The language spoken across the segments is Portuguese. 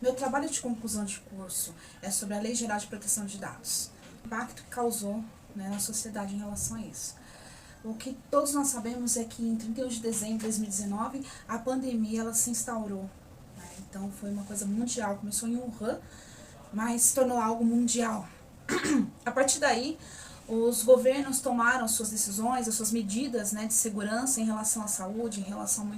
Meu trabalho de conclusão de curso é sobre a Lei Geral de Proteção de Dados. O impacto que causou, né, na sociedade em relação a isso. O que todos nós sabemos é que em 31 de dezembro de 2019, a pandemia ela se instaurou. Né? Então foi uma coisa mundial, começou em Wuhan, mas se tornou algo mundial. A partir daí, os governos tomaram suas decisões, as suas medidas, né, de segurança em relação à saúde, em relação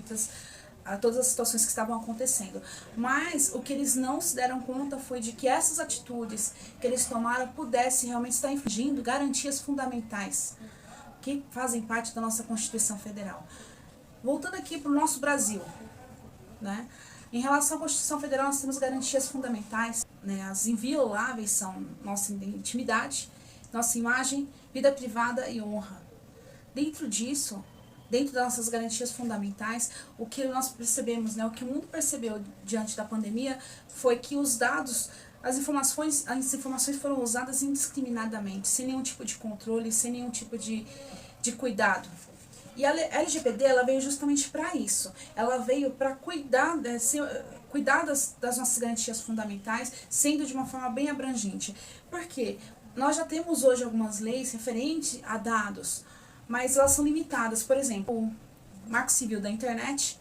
a todas as situações que estavam acontecendo. Mas o que eles não se deram conta foi de que essas atitudes que eles tomaram pudessem realmente estar infringindo garantias fundamentais que fazem parte da nossa Constituição Federal. Voltando aqui para o nosso Brasil, né? Em relação à Constituição Federal, nós temos garantias fundamentais, né? As invioláveis são nossa intimidade, nossa imagem, vida privada e honra. Dentro disso, dentro das nossas garantias fundamentais, o que nós percebemos, né, o que o mundo percebeu diante da pandemia foi que os dados, as informações foram usadas indiscriminadamente, sem nenhum tipo de controle, sem nenhum tipo de cuidado. E a LGPD ela veio justamente para isso. Ela veio para cuidar das nossas garantias fundamentais, sendo de uma forma bem abrangente. Por quê? Nós já temos hoje algumas leis referentes a dados, mas elas são limitadas. Por exemplo, o Marco Civil da Internet,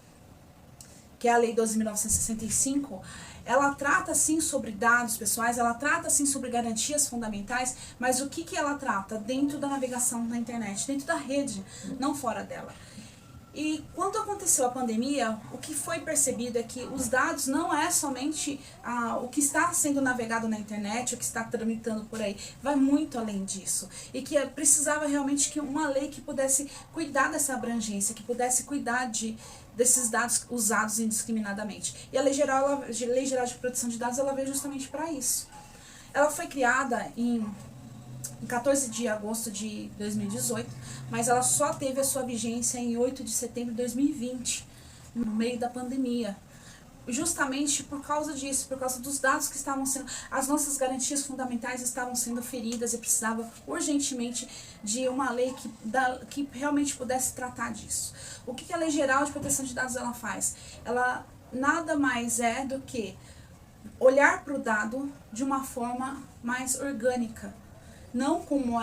que é a Lei 12.965, ela trata sim sobre dados pessoais, ela trata sim sobre garantias fundamentais, mas o que ela trata? Dentro da navegação na internet, dentro da rede, não fora dela. E quando aconteceu a pandemia, o que foi percebido é que os dados não é somente o que está sendo navegado na internet, o que está tramitando por aí, vai muito além disso. E que precisava realmente que uma lei que pudesse cuidar dessa abrangência, que pudesse cuidar desses dados usados indiscriminadamente. E a Lei Geral de Proteção de Dados ela veio justamente para isso. Ela foi criada em 14 de agosto de 2018, mas ela só teve a sua vigência em 8 de setembro de 2020, no meio da pandemia. Justamente por causa disso, por causa dos dados que estavam sendo, as nossas garantias fundamentais estavam sendo feridas e precisava urgentemente de uma lei que realmente pudesse tratar disso. O que a Lei Geral de Proteção de Dados ela faz? Ela nada mais é do que olhar para o dado de uma forma mais orgânica, não como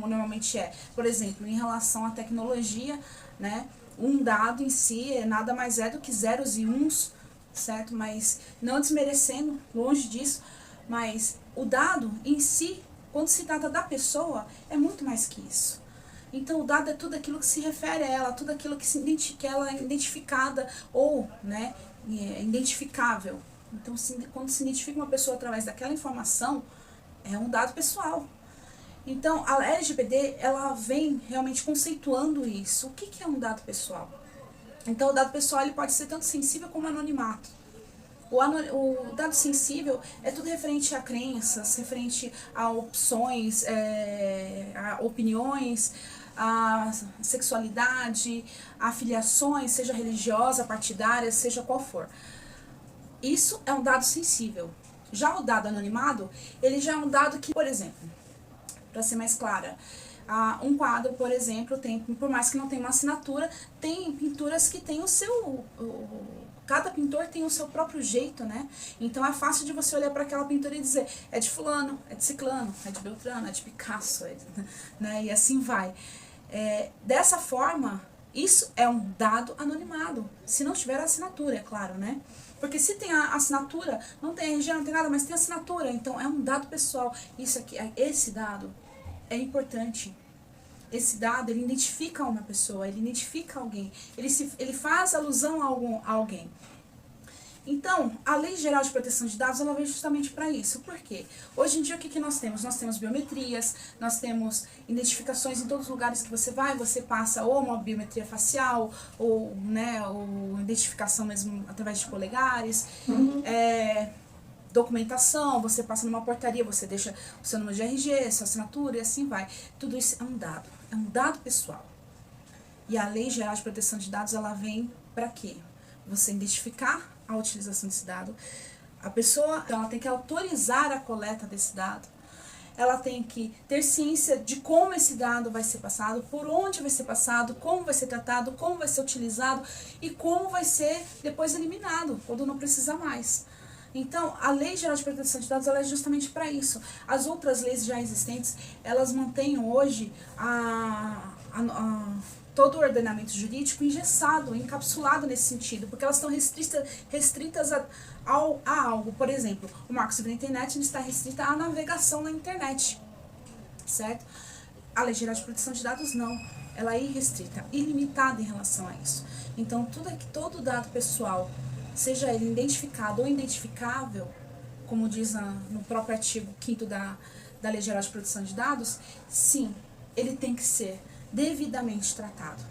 normalmente é. Por exemplo, em relação à tecnologia, né? Um dado em si nada mais é do que zeros e uns, certo? Mas não desmerecendo, longe disso, mas o dado em si, quando se trata da pessoa, é muito mais que isso. Então o dado é tudo aquilo que se refere a ela, tudo aquilo que ela é identificada ou, né, é identificável. Então quando se identifica uma pessoa através daquela informação, é um dado pessoal. Então, a LGPD, ela vem realmente conceituando isso. O que é um dado pessoal? Então, o dado pessoal ele pode ser tanto sensível como anonimato. O dado sensível é tudo referente a crenças, referente a opções, a opiniões, a sexualidade, a afiliações, seja religiosa, partidária, seja qual for. Isso é um dado sensível. Já o dado anonimado, ele já é um dado que, por exemplo, para ser mais clara, um quadro, por exemplo, tem, por mais que não tenha uma assinatura, tem pinturas que tem cada pintor tem o seu próprio jeito, né? Então é fácil de você olhar para aquela pintura e dizer, é de fulano, é de ciclano, é de Beltrano, é de Picasso, né? E assim vai. Dessa forma, isso é um dado anonimado, se não tiver assinatura, é claro, né? Porque se tem a assinatura, não tem RG, não tem nada, mas tem assinatura, então é um dado pessoal. Esse dado é importante. Esse dado, ele identifica uma pessoa, ele identifica alguém, ele faz alusão a alguém. Então, a Lei Geral de Proteção de Dados, ela veio justamente para isso. Por quê? Hoje em dia, o que nós temos? Nós temos biometrias, nós temos identificações em todos os lugares que você vai, você passa ou uma biometria facial, ou, né, ou identificação mesmo através de polegares, documentação, você passa numa portaria, você deixa o seu número de RG, sua assinatura e assim vai. Tudo isso é um dado pessoal. E a Lei Geral de Proteção de Dados, ela vem para quê? Você identificar a utilização desse dado, a pessoa então, ela tem que autorizar a coleta desse dado, ela tem que ter ciência de como esse dado vai ser passado, por onde vai ser passado, como vai ser tratado, como vai ser utilizado e como vai ser depois eliminado, quando não precisa mais. Então, a Lei Geral de Proteção de Dados ela é justamente para isso. As outras leis já existentes, elas mantêm hoje todo o ordenamento jurídico engessado, encapsulado nesse sentido, porque elas estão restritas a algo. Por exemplo, o Marco Civil da Internet está restrita à navegação na internet, certo? A Lei Geral de Proteção de Dados não, ela é irrestrita, ilimitada em relação a isso. Então, todo dado pessoal, seja ele identificado ou identificável, como diz no próprio artigo 5º da Lei Geral de Proteção de Dados, sim, ele tem que ser devidamente tratado.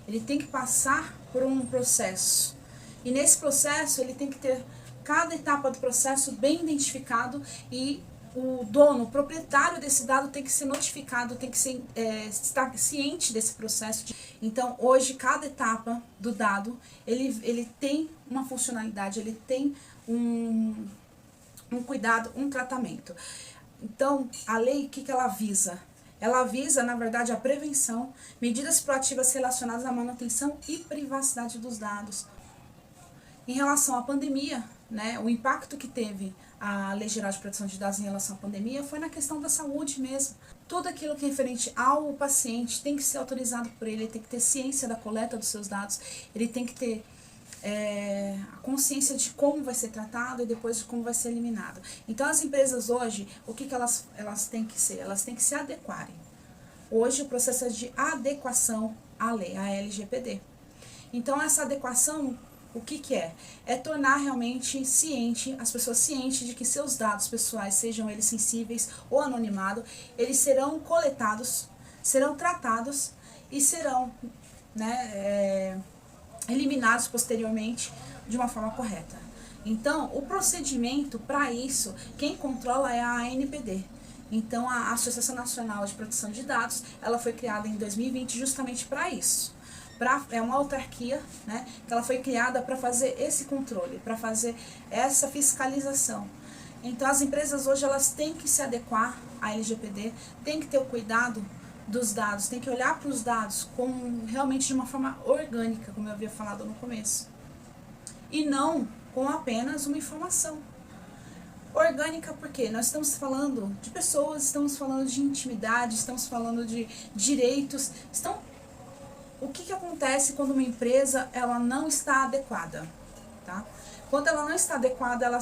Ele tem que passar por um processo. E nesse processo ele tem que ter cada etapa do processo bem identificado e o dono, o proprietário desse dado tem que ser notificado, tem que estar ciente desse processo. Então, hoje, cada etapa do dado, ele tem uma funcionalidade, ele tem um cuidado, um tratamento. Então, a lei, o que ela visa? Ela visa, na verdade, a prevenção, medidas proativas relacionadas à manutenção e privacidade dos dados. Em relação à pandemia, né, o impacto que teve a Lei Geral de Proteção de Dados em relação à pandemia foi na questão da saúde mesmo. Tudo aquilo que é referente ao paciente tem que ser autorizado por ele tem que ter ciência da coleta dos seus dados, ele tem que ter a consciência de como vai ser tratado e depois de como vai ser eliminado. Então as empresas hoje, o que elas têm que ser? Elas têm que se adequarem. Hoje o processo é de adequação à lei, à LGPD. Então essa adequação, o que é? É tornar realmente ciente, as pessoas cientes de que seus dados pessoais, sejam eles sensíveis ou anonimados, eles serão coletados, serão tratados e serão, né, eliminados posteriormente de uma forma correta. Então, o procedimento para isso, quem controla é a ANPD. Então, a Associação Nacional de Proteção de Dados, ela foi criada em 2020 justamente para isso. É uma autarquia, né, que ela foi criada para fazer esse controle, para fazer essa fiscalização. Então, as empresas hoje elas têm que se adequar à LGPD, têm que ter o cuidado dos dados, tem que olhar para os dados realmente de uma forma orgânica, como eu havia falado no começo, e não com apenas uma informação. Orgânica porque nós estamos falando de pessoas, estamos falando de intimidade, estamos falando de direitos. O que acontece quando uma empresa ela não está adequada? Tá? Quando ela não está adequada, ela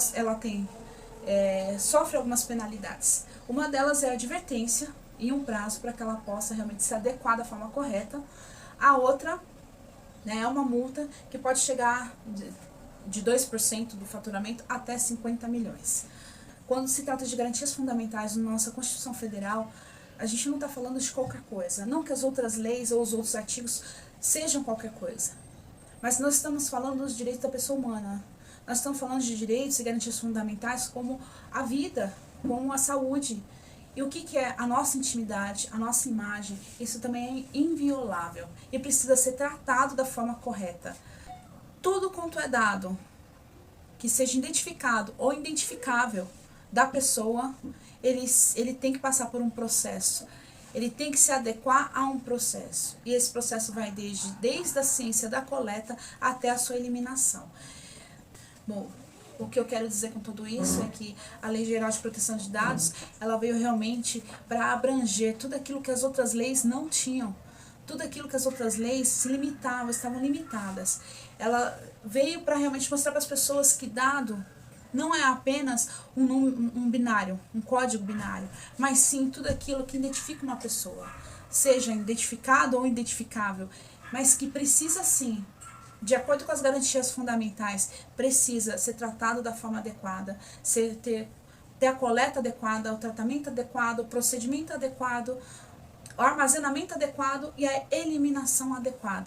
sofre algumas penalidades. Uma delas é a advertência, e um prazo para que ela possa realmente se adequar da forma correta. A outra, né, é uma multa que pode chegar de 2% do faturamento até 50 milhões. Quando se trata de garantias fundamentais na nossa Constituição Federal, a gente não está falando de qualquer coisa. Não que as outras leis ou os outros artigos sejam qualquer coisa. Mas nós estamos falando dos direitos da pessoa humana. Nós estamos falando de direitos e garantias fundamentais como a vida, como a saúde. E o que é a nossa intimidade, a nossa imagem? Isso também é inviolável e precisa ser tratado da forma correta. Tudo quanto é dado que seja identificado ou identificável da pessoa, ele tem que passar por um processo. Ele tem que se adequar a um processo. E esse processo vai desde a ciência da coleta até a sua eliminação. Bom, o que eu quero dizer com tudo isso é que a Lei Geral de Proteção de Dados, ela veio realmente para abranger tudo aquilo que as outras leis não tinham. Tudo aquilo que as outras leis se limitavam, estavam limitadas. Ela veio para realmente mostrar para as pessoas que dado não é apenas um binário, um código binário, mas sim tudo aquilo que identifica uma pessoa, seja identificado ou identificável, mas que precisa sim, de acordo com as garantias fundamentais, precisa ser tratado da forma adequada, ter a coleta adequada, o tratamento adequado, o procedimento adequado, o armazenamento adequado e a eliminação adequada.